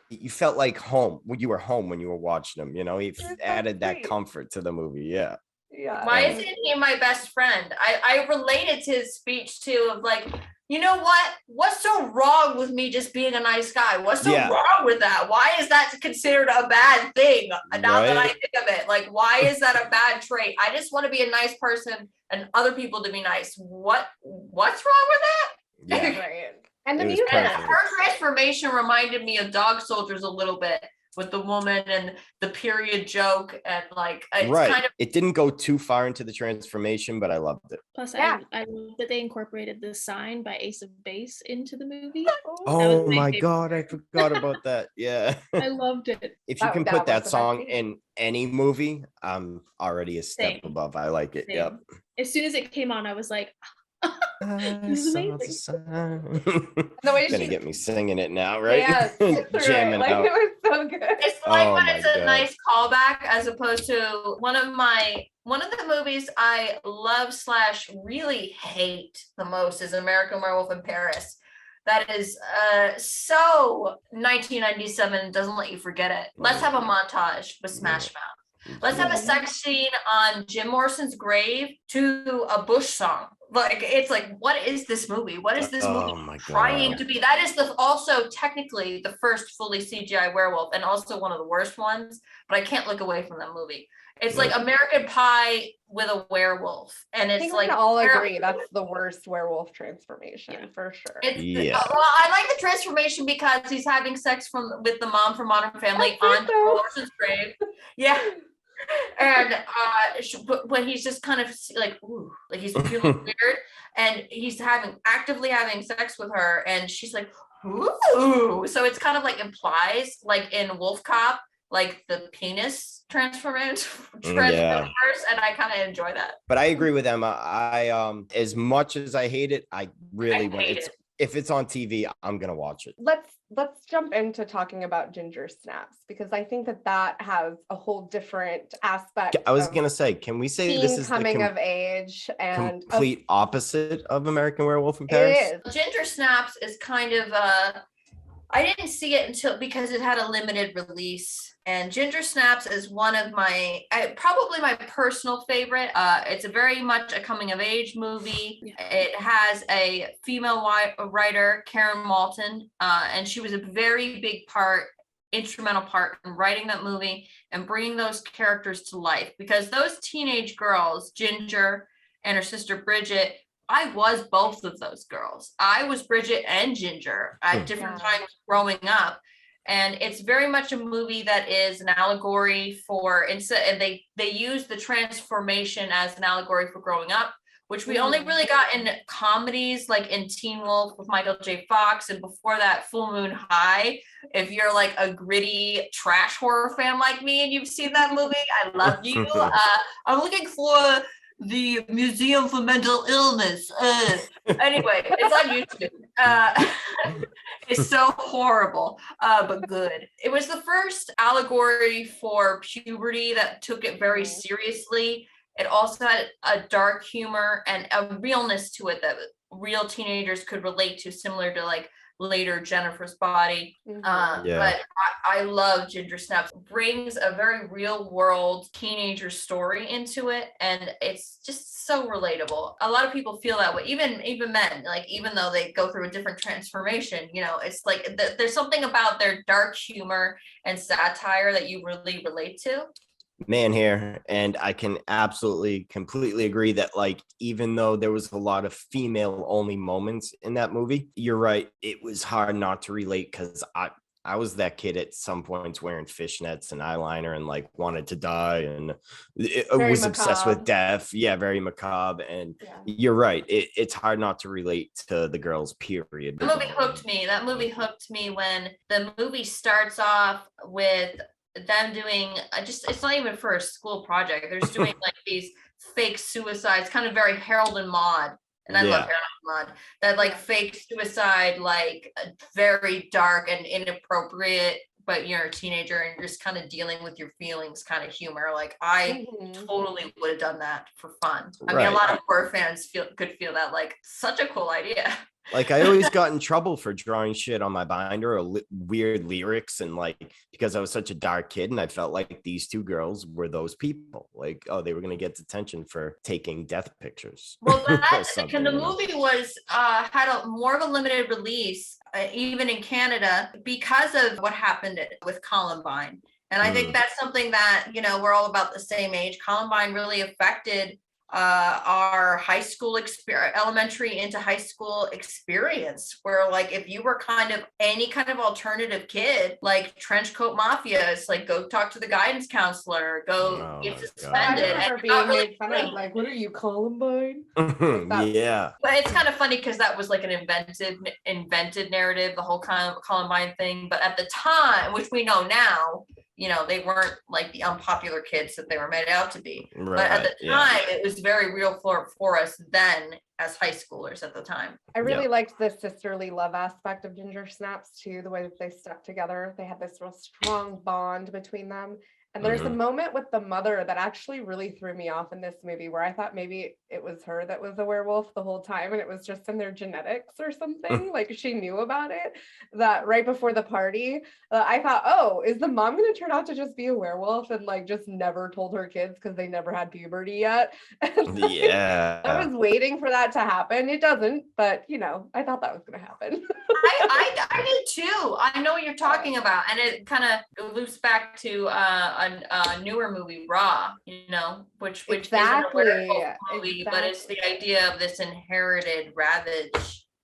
you felt like home when you were home when you were watching him. He added that comfort to the movie. Yeah. Yeah. Why isn't he my best friend? I related to his speech too, of like, you know what? What's so wrong with me just being a nice guy? What's so wrong with that? Why is that considered a bad thing? Now that I think of it, like, why is that a bad trait? I just want to be a nice person and other people to be nice. What's wrong with that? Yeah. Right. And the music, her transformation reminded me of Dog Soldiers a little bit, with the woman and the period joke, and like, it's kind of, it didn't go too far into the transformation, but I loved it. Plus, I love that they incorporated the sign by Ace of Base into the movie. Oh my God, I forgot about that. Yeah. I loved it. If you can put that song in any movie, I'm already a step above. I like it. Same. Yep. As soon as it came on, I was like, this is amazing. The way gonna get me singing it now, right? Yeah, jamming out. It was so good. It's like when it's a nice callback, as opposed to one of the movies I love / really hate the most is American Werewolf in Paris. that is so 1997, doesn't let you forget it. Let's have a montage with Smash Mouth. Let's have a sex scene on Jim Morrison's grave to a Bush song. Like, it's like, what is this movie? What is this movie trying to be? That is also technically the first fully CGI werewolf, and also one of the worst ones, but I can't look away from that movie. It's like American Pie with a werewolf, and it's think like we can all agree that's the worst werewolf transformation for sure. Well, I like the transformation because he's having sex with the mom from Modern Family on Morrison's grave. Yeah. And when he's just kind of like, ooh, like he's feeling weird, and he's actively having sex with her, and she's like, ooh. So it's kind of like implies, like in Wolf Cop, like the penis transformers, and I kind of enjoy that. But I agree with Emma. I as much as I hate it, I really want it. If it's on TV, I'm gonna watch it. Let's jump into talking about ginger snaps, because I think that has a whole different aspect. I was gonna say, can we say this is coming of age and complete opposite of American Werewolf in Paris? It is. Ginger Snaps is kind of I didn't see it because it had a limited release. And Ginger Snaps is one of probably my personal favorite. It's a very much a coming of age movie. It has a female writer, Karen Malton, and she was a very big instrumental part in writing that movie and bringing those characters to life. Because those teenage girls, Ginger and her sister Bridget, I was both of those girls. I was Bridget and Ginger at different times growing up. And it's very much a movie that is an allegory and they use the transformation as an allegory for growing up, which we only really got in comedies, like in Teen Wolf with Michael J. Fox, and before that, Full Moon High. If you're like a gritty trash horror fan like me and you've seen that movie, I love you. I'm looking for the Museum for Mental Illness. Anyway, it's on YouTube. It's so horrible, but good. It was the first allegory for puberty that took it very seriously. It also had a dark humor and a realness to it that real teenagers could relate to, similar to like later Jennifer's Body. But I love Ginger Snaps. It brings a very real world teenager story into it, and it's just so relatable. A lot of people feel that way, even men, like even though they go through a different transformation, it's like there's something about their dark humor and satire that you really relate to. Man here, and I can absolutely completely agree that, like, even though there was a lot of female only moments in that movie, you're right, it was hard not to relate, because I was that kid at some points wearing fishnets and eyeliner and like wanted to die, and it was obsessed with death. Very macabre. And you're right, it's hard not to relate to the girls, period. The movie hooked me. That movie hooked me when the movie starts off with them doing it's not even for a school project. They're just doing like these fake suicides, kind of very Harold and Maude. And I love Harold and Maude. That like fake suicide, like very dark and inappropriate, but you're a teenager and you're just kind of dealing with your feelings kind of humor. Like I totally would have done that for fun. I mean, a lot of horror fans could feel that, like, such a cool idea. Like, I always got in trouble for drawing shit on my binder or weird lyrics, and like, because I was such a dark kid, and I felt like these two girls were those people. Like, oh, they were gonna get detention for taking death pictures. Well, the movie was had more of a limited release, even in Canada, because of what happened with Columbine. And I think that's something that, we're all about the same age. Columbine really affected our high school elementary into high school experience, where like if you were kind of any kind of alternative kid, like trench coat mafia, it's like go talk to the guidance counselor, go get suspended. I remember being made fun of, like, what are you, Columbine? Yeah. But it's kind of funny because that was like an invented narrative, the whole kind of Columbine thing. But at the time, which we know now, they weren't like the unpopular kids that they were made out to be. Right, but at the time, it was very real for us then as high schoolers at the time. I really liked the sisterly love aspect of Ginger Snaps too, the way that they stuck together. They had this real strong bond between them. And there's a moment with the mother that actually really threw me off in this movie where I thought maybe it was her that was a werewolf the whole time and it was just in their genetics or something. Like she knew about it, that right before the party, I thought, oh, is the mom going to turn out to just be a werewolf and like just never told her kids because they never had puberty yet? And Yeah. I was waiting for that to happen. It doesn't, but you know, I thought that was going to happen. I did too. I know what you're talking about, and it kind of loops back to a newer movie, Raw. You know, which Exactly. isn't a werewolf movie, but it's the idea of this inherited ravaging.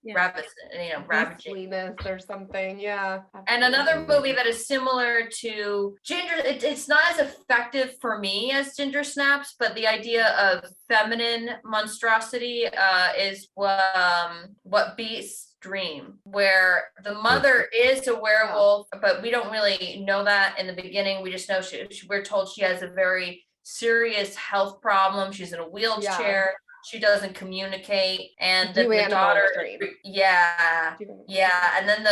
Beastliness or something. Yeah. And another movie that is similar to Ginger, it's not as effective for me as Ginger Snaps, but the idea of feminine monstrosity is what Beasts dream, where the mother is a werewolf, but we don't really know that in the beginning. We just know we're told she has a very serious health problem. She's in a wheelchair. She doesn't communicate, and then the daughter, and then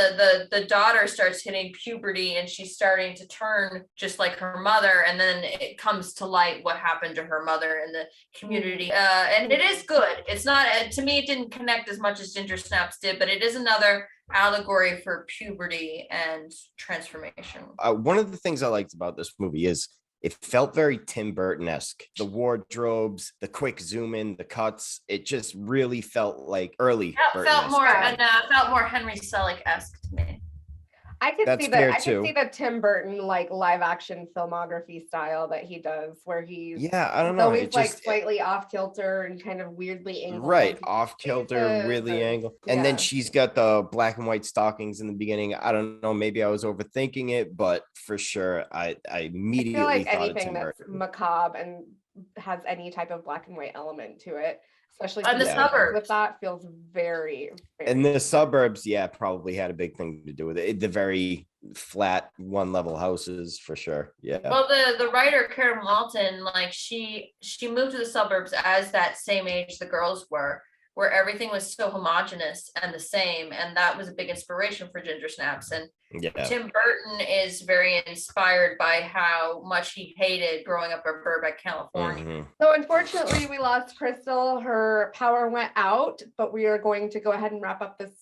the daughter starts hitting puberty, and she's starting to turn just like her mother, and then it comes to light what happened to her mother in the community. And it is good. It's not, to me, it didn't connect as much as Ginger Snaps did, but it is another allegory for puberty and transformation. One of the things I liked about this movie is it felt very Tim Burton-esque. The wardrobes, the quick zoom in, the cuts. It just really felt like early. Felt more Henry Selick-esque to me. I could see that. I could see the Tim Burton like live action filmography style that he does, where he's always like slightly off kilter and kind of weirdly angled. Right, off kilter, weirdly angled. And then she's got the black and white stockings in the beginning. I don't know, maybe I was overthinking it, but for sure, I immediately I feel like thought anything that's macabre and has any type of black and white element to it, especially in the suburbs, with that feels very, very and the suburbs, probably had a big thing to do with it. The very flat one level houses, for sure. Well, the writer Karen Walton, like she moved to the suburbs as that same age the girls were, where everything was so homogenous and the same, and that was a big inspiration for Ginger Snaps. And Tim Burton is very inspired by how much he hated growing up in Burbank, California. So unfortunately, we lost Crystal. Her power went out, but we are going to go ahead and wrap up this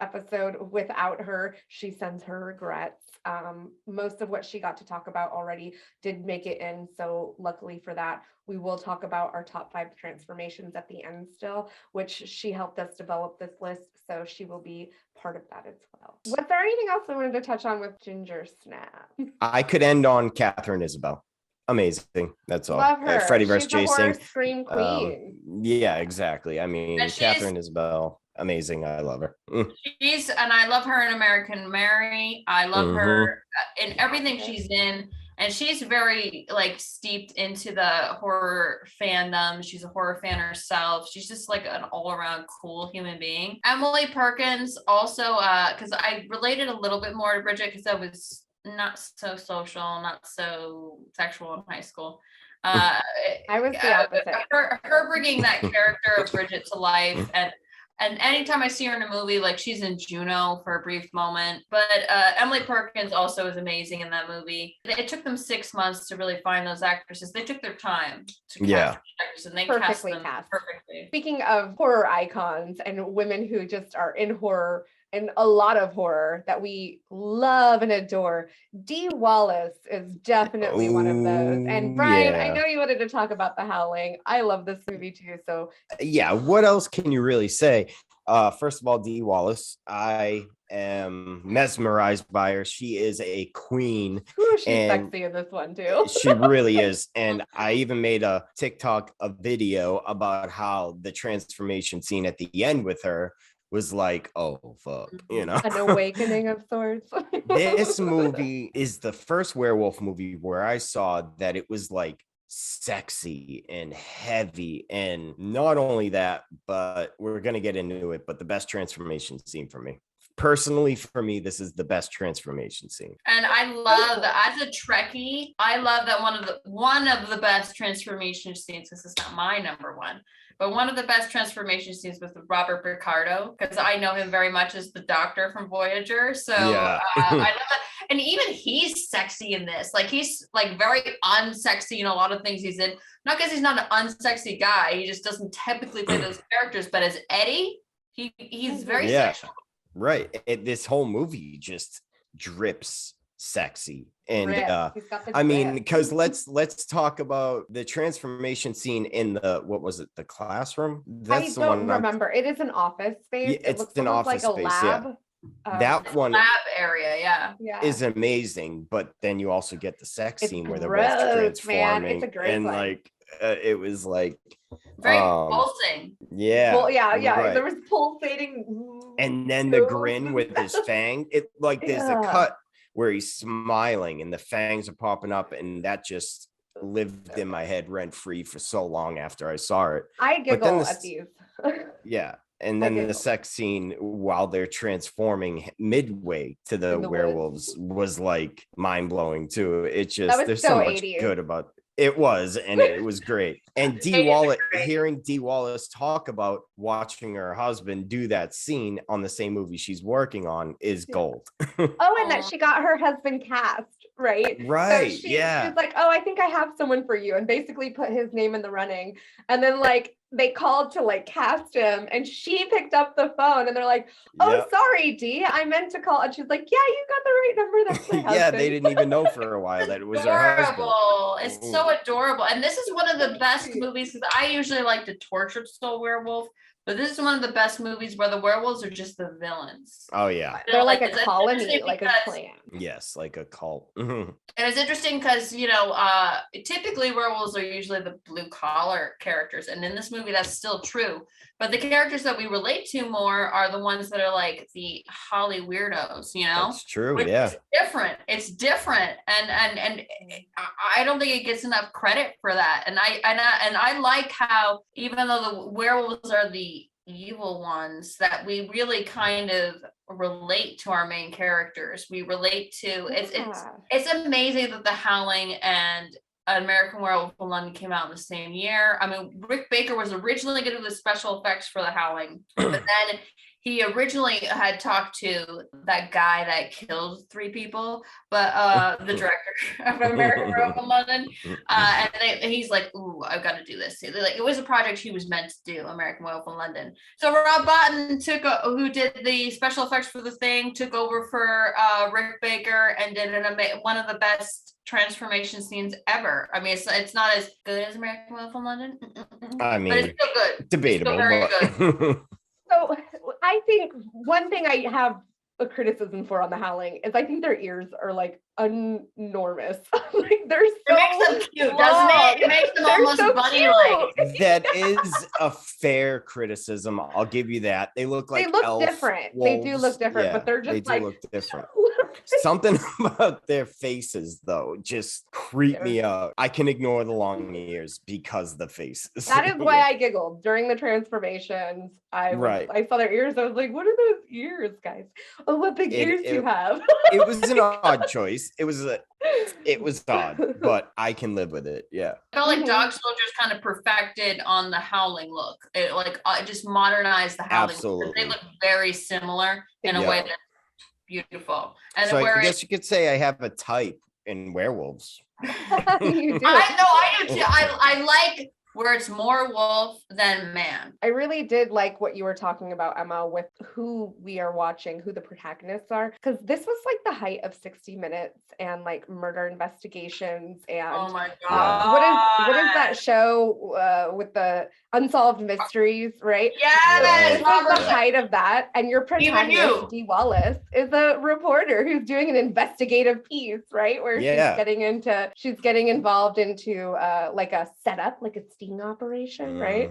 episode without her. She sends her regrets. Most of what she got to talk about already did make it in, so luckily for that. We will talk about our top 5 transformations at the end still, which she helped us develop this list, so she will be part of that as well. Was there anything else I wanted to touch on with Ginger Snap? I could end on Catherine Isabel. Amazing. That's all. Love her. Freddy vs. Jason. Scream queen. Yeah, exactly. I mean, Catherine Isabel. Amazing. I love her. And I love her in American Mary. I love her in everything she's in. And she's very like steeped into the horror fandom. She's a horror fan herself. She's just like an all-around cool human being. Emily Perkins also, because I related a little bit more to Bridget because I was not so social, not so sexual in high school. I was the opposite. Her bringing that character of Bridget to life, and anytime I see her in a movie, like she's in Juno for a brief moment, but Emily Perkins also is amazing in that movie. It took them 6 months to really find those actresses. They took their time to cast actors, and they cast them perfectly. Speaking of horror icons and women who just are in horror, and a lot of horror that we love and adore, Dee Wallace is definitely one of those. And Brian, I know you wanted to talk about The Howling. I love this movie too. So what else can you really say? First of all, Dee Wallace, I am mesmerized by her. She is a queen. Ooh, she's sexy in this one too. She really is. And I even made a video about how the transformation scene at the end with her was like, oh fuck, an awakening of sorts. This movie is the first werewolf movie where I saw that it was like sexy and heavy, and not only that, but we're gonna get into it, but the best transformation scene for me. personally, for me, this is the best transformation scene. And I love that as a Trekkie, I love that one of the best transformation scenes. This is not my number one, but one of the best transformation scenes with Robert Picardo, because I know him very much as the Doctor from Voyager. So Yeah. I love that. And even he's sexy in this. Like he's like very unsexy in a lot of things he's in. Not because he's not an unsexy guy. He just doesn't typically play those characters. But as Eddie, he's very sexual. Right. This whole movie just drips sexy. And I mean, because let's talk about the transformation scene in the classroom. That's I don't remember. It is an office space. Yeah, it's an office space. Lab. Yeah. That one lab area, is amazing. But then you also get the sex scene where they're both transforming. Man. It's a great and one. like it was like very pulsing. Yeah. Well, yeah. Right. There was pulsating. And then the grin with his fang. It like there's a cut where he's smiling and the fangs are popping up, and that just lived in my head rent free for so long after I saw it. I giggle at these. Yeah. And then the sex scene while they're transforming midway to the werewolves was like mind blowing too. It just there's so much 80s. Good about it was, and it was great. And Dee Wallace, hearing Dee Wallace talk about watching her husband do that scene on the same movie she's working on is gold. Oh, and that she got her husband cast, right? Right. So she's like, oh, I think I have someone for you, and basically put his name in the running. And then like they called to like cast him, and she picked up the phone, and they're like, oh, sorry, Dee, I meant to call. And she's like, yeah, you got the right number. That's my husband. Yeah, they didn't even know for a while that it was her husband. It's so adorable. And this is one of the best movies, because I usually like to torture soul werewolf, but this is one of the best movies where the werewolves are just the villains. Oh yeah, they're like a colony, like a clan. Yes, like a cult. And it's interesting because typically werewolves are usually the blue collar characters, and in this movie that's still true. But the characters that we relate to more are the ones that are like the Holly weirdos. That's true. It's different, and I don't think it gets enough credit for that. And I like how even though the werewolves are the evil ones, that we really kind of relate to our main characters. We relate to it's amazing that the Howling and American Werewolf in London came out in the same year. I mean, Rick Baker was originally going to do the special effects for the Howling, but then he originally had talked to that guy that killed 3 people, but the director of American Werewolf in London, and he's like, "Ooh, I've got to do this." Like it was a project he was meant to do, American Werewolf in London. So Rob Bottin who did the special effects for the thing, took over for Rick Baker and did one of the best transformation scenes ever. I mean, it's not as good as American Werewolf in London. I mean, but it's still good. Debatable, it's still very good. So I think one thing I have a criticism for on the Howling is I think their ears are like enormous. Like they're so it makes them cute, doesn't it? It makes them almost so bunny-like. That is a fair criticism. I'll give you that. They look like different. Wolves. They do look different, but they're just look different. Something about their faces though just creep me out. I can ignore the long ears because the faces. That is why I giggled during the transformations. I saw their ears. I was like, what are those ears, guys? Oh, what big ears you have. It was an odd choice. It was odd, but I can live with it. Yeah. I felt like Dog Soldiers kind of perfected on the Howling look. It just modernized the Howling. Absolutely. Look. They look very similar in a way that's beautiful. And so I guess you could say I have a type in werewolves. You do. I do too. I like where it's more wolf than man. I really did like what you were talking about, Emma, with who we are watching, who the protagonists are, because this was like the height of 60 Minutes and like murder investigations and oh my god, what is that show with the unsolved mysteries, right? Yes, this was the height of that, and your protagonist, Dee Wallace, is a reporter who's doing an investigative piece, right? Where she's getting involved into like a setup, like a sting operation, right?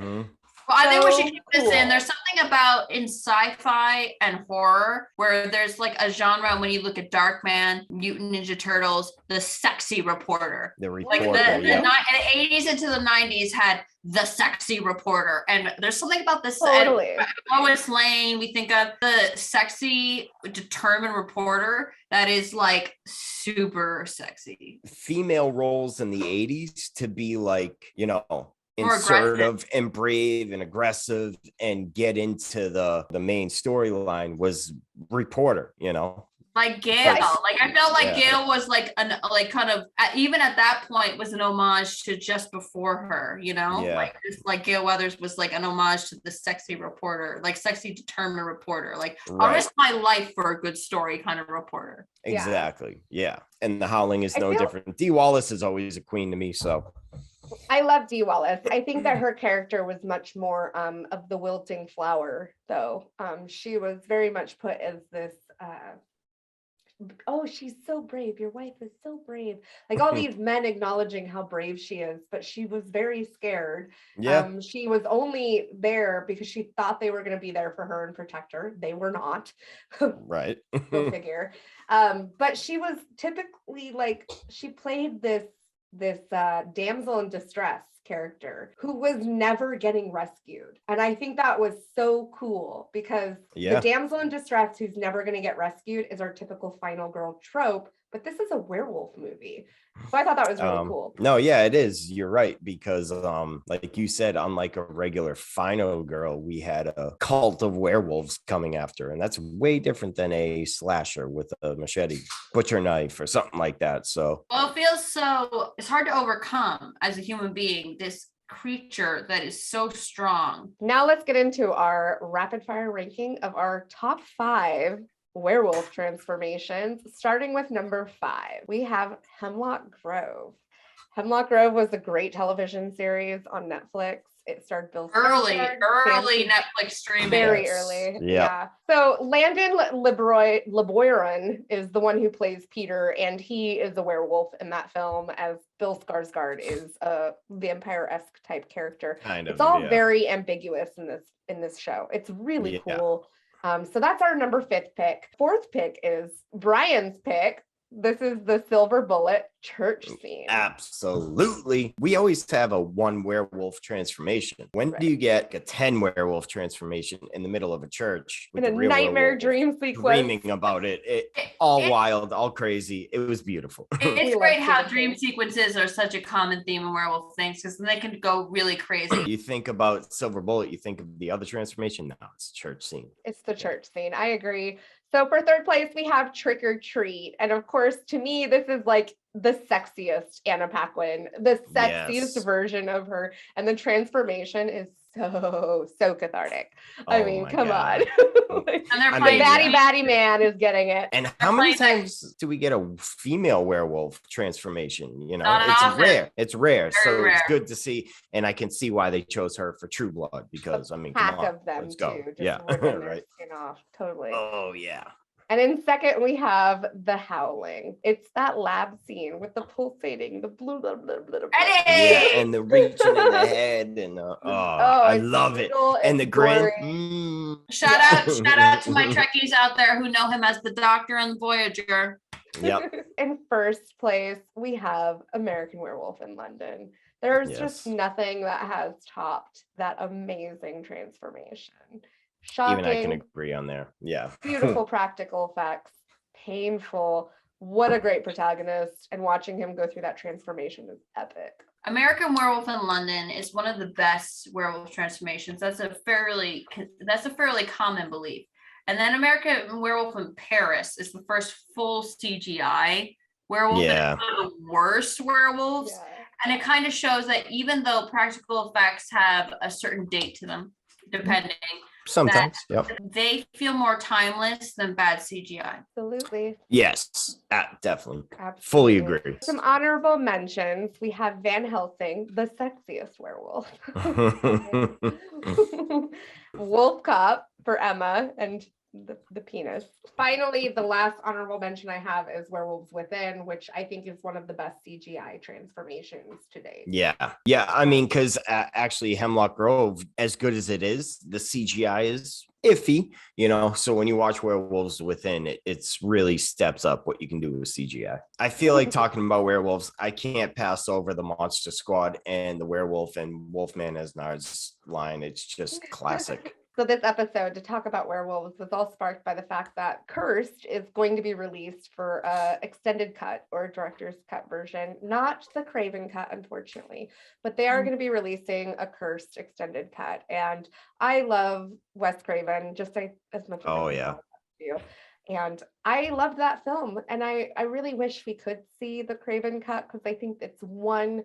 Well, I think we So should keep this in. cool. There's something about in sci-fi and horror where there's like a genre when you look at Darkman, Mutant Ninja Turtles, the sexy reporter. The Like reporter, the yeah. 80s into the 90s had the sexy reporter. And there's something about this. Totally. Lois Lane, we think of the sexy, determined reporter that is like super sexy. Female roles in the 80s to be like, More assertive and brave and aggressive and get into the main storyline was reporter, Like Gail, like I felt like Yeah. Gail was like kind of even at that point was an homage to just before her, Yeah. like Gail Weathers was like an homage to the sexy reporter, like sexy determined reporter, like I'll Right. risk my life for a good story kind of reporter. Exactly. Yeah. And the Howling is I no feel- different. Dee Wallace is always a queen to me. So I love Dee Wallace. I think that her character was much more of the wilting flower, though. She was very much put as this oh, she's so brave. Your wife is so brave. Like all these men acknowledging how brave she is, but she was very scared. yeah. She was only there because she thought they were going to be there for her and protect her. They were not. Right. Go figure. But she was typically like she played this damsel in distress character who was never getting rescued. And I think that was so cool because Yeah. the damsel in distress who's never going to get rescued is our typical final girl trope, but this is a werewolf movie. So I thought that was really cool. No, yeah, it is. You're right. Because like you said, unlike a regular final girl, we had a cult of werewolves coming after, and that's way different than a slasher with a machete, butcher knife, or something like that. So Well, it's hard to overcome as a human being, this creature that is so strong. Now let's get into our rapid fire ranking of our top 5 werewolf transformations, starting with number 5. We have Hemlock Grove. Hemlock Grove was a great television series on Netflix. It starred Bill Early Skarsgård, Netflix streaming. very Yes. early. Yeah. So Landon LeBoyron is the one who plays Peter, and he is a werewolf in that film, as Bill Skarsgård is a vampire-esque type character. kind of. It's all yeah. very ambiguous in this show. It's really Yeah. cool. So that's our number 5th pick. 4th pick is Brian's pick. This is the Silver Bullet church scene. Absolutely. We always have a 1 werewolf transformation. When Right. do you get a 10 werewolf transformation in the middle of a church In with a the real nightmare werewolf dream sequence. dreaming about it? All It- wild, all crazy. It was beautiful. We It's love great how seeing dream things. sequences are such a common theme in werewolf things because then they can go really crazy. You think about Silver Bullet, you think of the other transformation. No, it's church scene. It's the church scene. I agree. So for 3rd place, we have Trick or Treat. And of course, to me, this is like the sexiest Anna Paquin, the sexiest Yes. version of her. And the transformation is so cathartic. I Oh mean, my come God. on. And they're I The mean, playing batty man is getting it. And how many playing that- times do we get a female werewolf transformation? Not It's often. rare. It's rare. Very So rare. it's good to see. And I can see why they chose her for True Blood because, I mean, come Pack on, of them let's too. go. Just Yeah, ripping their right. skin off. Totally. Oh, yeah. And in 2nd, we have The Howling. It's that lab scene with the pulsating, the blue, blah, blah, blah, blah. Eddie! Yeah, and the reaching in the head. And I it's love it. brutal, And the it's grin. gory. Shout out to my Trekkies out there who know him as the Doctor on Voyager. Yep. In 1st place, we have American Werewolf in London. There's Yes. just nothing that has topped that amazing transformation. Shocking, Even I can agree on there. Yeah. beautiful practical effects, painful. What a great protagonist. And watching him go through that transformation is epic. American Werewolf in London is one of the best werewolf transformations. That's a fairly common belief. And then American Werewolf in Paris is the first full CGI werewolf. Yeah. And it's one of the worst werewolves. Yeah. And it kind of shows that even though practical effects have a certain date to them, depending, Sometimes. Yep. they feel more timeless than bad CGI. Absolutely. Yes. Definitely. Absolutely. Fully agree. Some honorable mentions. We have Van Helsing, the sexiest werewolf. Wolf Cop for Emma, and the penis. Finally, the last honorable mention I have is Werewolves Within, which I think is one of the best CGI transformations to date. Yeah. I mean, because actually, Hemlock Grove, as good as it is, the CGI is iffy, So when you watch Werewolves Within, it's really steps up what you can do with CGI. I feel like talking about werewolves, I can't pass over the Monster Squad and the werewolf and Wolfman as Nard's line. It's just classic. So this episode to talk about werewolves was all sparked by the fact that Cursed is going to be released for a extended cut or director's cut version, not the Craven cut, unfortunately, but they are going to be releasing a Cursed extended cut. And I love Wes Craven just as much as I do. And I loved that film. And I really wish we could see the Craven cut because I think it's one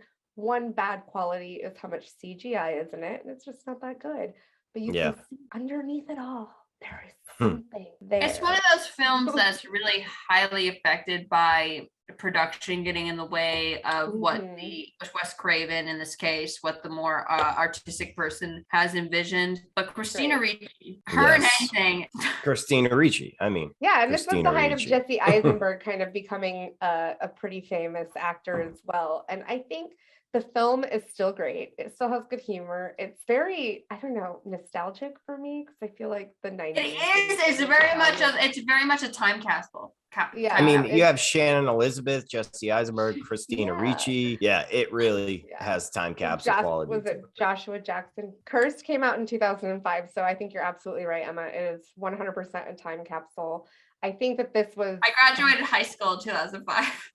bad quality is how much CGI is in it. And it's just not that good. But you can see underneath it all, there is something there. It's one of those films that's really highly affected by production getting in the way of what Wes Craven in this case, what the more artistic person has envisioned. But Christina Ricci, and anything. Christina Ricci, I mean. Yeah, and Christina this was the height Ricci. of Jesse Eisenberg kind of becoming a pretty famous actor as well. And I think the film is still great. It still has good humor. It's very, I don't know, nostalgic for me because I feel like the 90s. It is. It's very much a time capsule. Yeah. I mean, you have Shannon Elizabeth, Jesse Eisenberg, Christina Ricci. Yeah, it really has time capsule quality. Was it Joshua Jackson? Cursed came out in 2005, so I think you're absolutely right, Emma. It is 100% a time capsule. I think that this was. I graduated high school in 2005.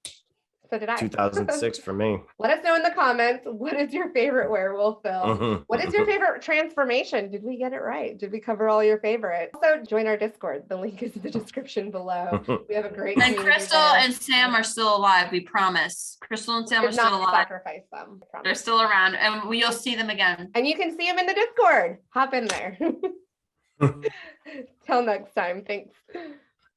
So did I. 2006 for me. Let us know in the comments, what is your favorite werewolf film? What is your favorite transformation? Did we get it right? Did we cover all your favorites? Also, join our Discord. The link is in the description below. We have a great And Crystal and Sam are still alive, we promise. Crystal and Sam are still alive. Sacrifice them. They're still around, and you'll see them again. And you can see them in the Discord. Hop in there. Till next time. Thanks.